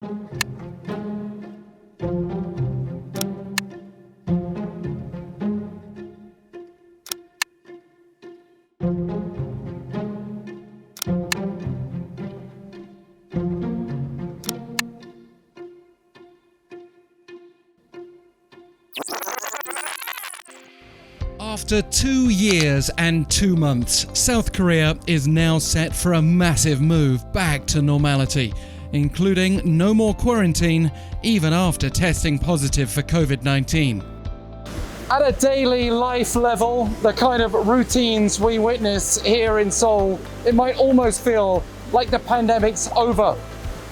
After 2 years and 2 months, South Korea is now set for a massive move back to normality, including no more quarantine even after testing positive for COVID-19. At a daily life level, the kind of routines we witness here in Seoul, it might almost feel like the pandemic's over.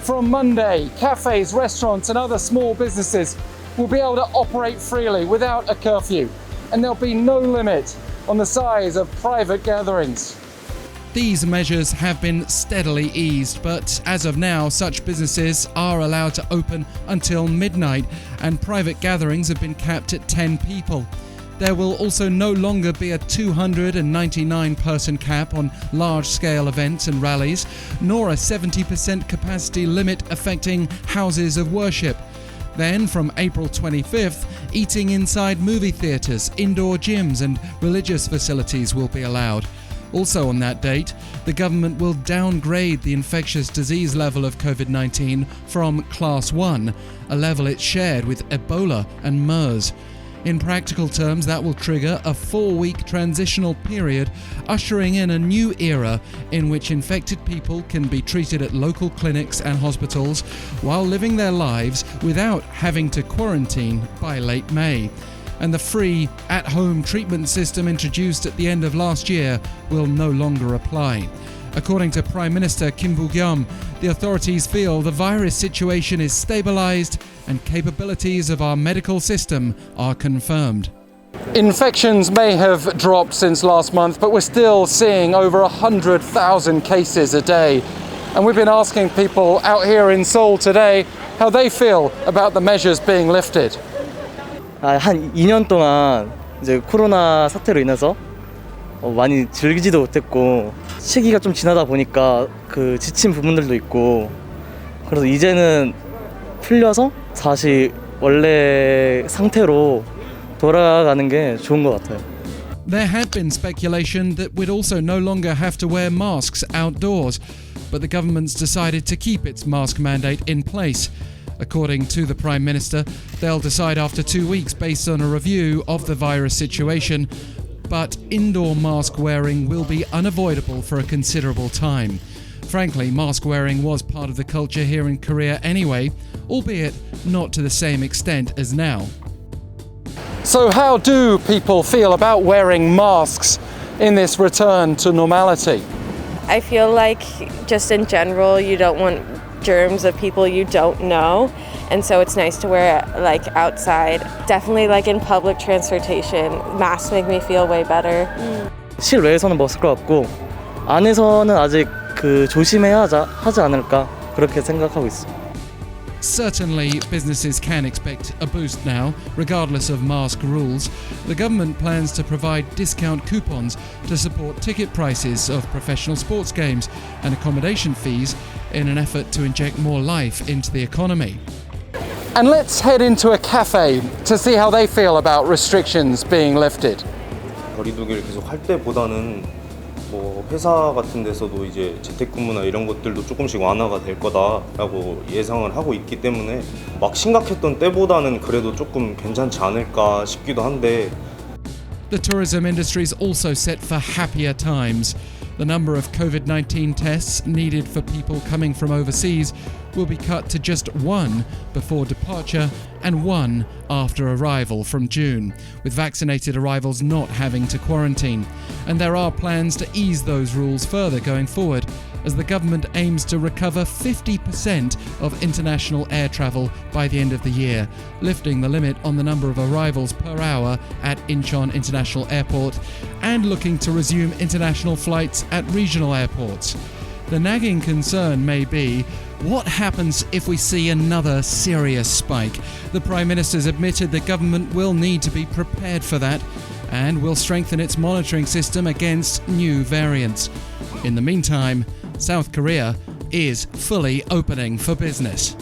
From Monday, cafes, restaurants and other small businesses will be able to operate freely without a curfew. And there'll be no limit on the size of private gatherings. These measures have been steadily eased, but as of now, such businesses are allowed to open until midnight, and private gatherings have been capped at 10 people. There will also no longer be a 299-person cap on large-scale events and rallies, nor a 70% capacity limit affecting houses of worship. Then, from April 25th, eating inside movie theatres, indoor gyms and religious facilities will be allowed. Also on that date, the government will downgrade the infectious disease level of COVID-19 from Class 1, a level it shared with Ebola and MERS. In practical terms, that will trigger a 4-week transitional period, ushering in a new era in which infected people can be treated at local clinics and hospitals while living their lives without having to quarantine by late May. And the free at-home treatment system introduced at the end of last year will no longer apply. According to Prime Minister Kim Boo-kyum, the authorities feel the virus situation is stabilized and capabilities of our medical system are confirmed. Infections may have dropped since last month, but we're still seeing over 100,000 cases a day. And we've been asking people out here in Seoul today how they feel about the measures being lifted. 한 2년 동안 이제 코로나 사태로 인해서 많이 즐기지도 못했고 시기가 좀 지나다 보니까 그 지친 부분들도 있고 그래서 이제는 풀려서 다시 원래 상태로 돌아가는 게 좋은 것 같아요. There had been speculation that we'd also no longer have to wear masks outdoors, but the government's decided to keep its mask mandate in place. According to the Prime Minister, they'll decide after 2 weeks based on a review of the virus situation, but indoor mask wearing will be unavoidable for a considerable time. Frankly, mask wearing was part of the culture here in Korea anyway, albeit not to the same extent as now. So how do people feel about wearing masks in this return to normality? I feel like just in general you don't want germs of people you don't know, and so it's nice to wear it like outside. Definitely like in public transportation, masks make me feel way better. 실외에서는 벗을 것 같고 안에서는 아직 그 조심해야 하지 않을까 그렇게 생각하고 있어. Certainly, businesses can expect a boost now, regardless of mask rules. The government plans to provide discount coupons to support ticket prices of professional sports games and accommodation fees in an effort to inject more life into the economy. And let's head into a cafe to see how they feel about restrictions being lifted. 거리두기를 계속 할 때보다는 뭐 회사 같은 데서도 이제 재택근무나 이런 것들도 조금씩 완화가 될 거다라고 예상을 하고 있기 때문에 막 심각했던 때보다는 그래도 조금 괜찮지 않을까 싶기도 한데. The tourism industry is also set for happier times. The number of COVID-19 tests needed for people coming from overseas will be cut to just 1 before departure and 1 after arrival from June, with vaccinated arrivals not having to quarantine. And there are plans to ease those rules further going forward, as the government aims to recover 50% of international air travel by the end of the year, lifting the limit on the number of arrivals per hour at Incheon International Airport and looking to resume international flights at regional airports. The nagging concern may be, what happens if we see another serious spike? The Prime Minister's admitted the government will need to be prepared for that and will strengthen its monitoring system against new variants. In the meantime, South Korea is fully opening for business.